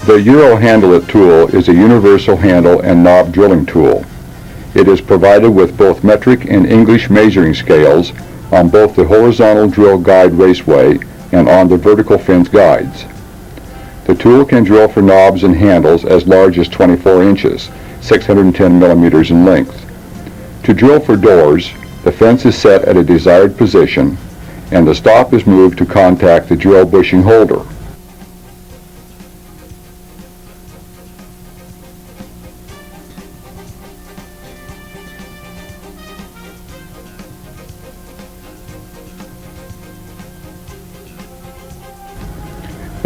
The Euro Handle It tool is a universal handle and knob drilling tool. It is provided with both metric and English measuring scales on both the horizontal drill guide raceway and on the vertical fence guides. The tool can drill for knobs and handles as large as 24 inches, 610 millimeters in length. To drill for doors, the fence is set at a desired position and the stop is moved to contact the drill bushing holder.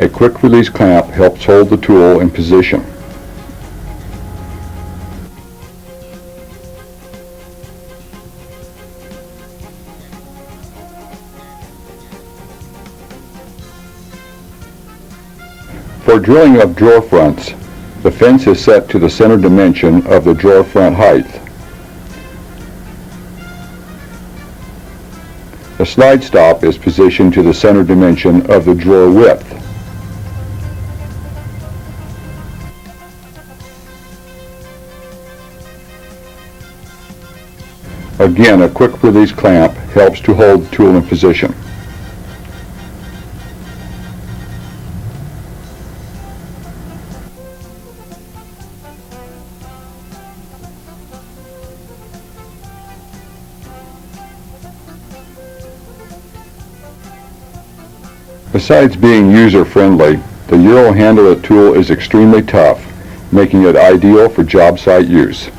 A quick release clamp helps hold the tool in position. For drilling of drawer fronts, the fence is set to the center dimension of the drawer front height. The slide stop is positioned to the center dimension of the drawer width. Again, a quick release clamp helps to hold the tool in position. Besides being user-friendly, the Euro Handle It tool is extremely tough, making it ideal for job site use.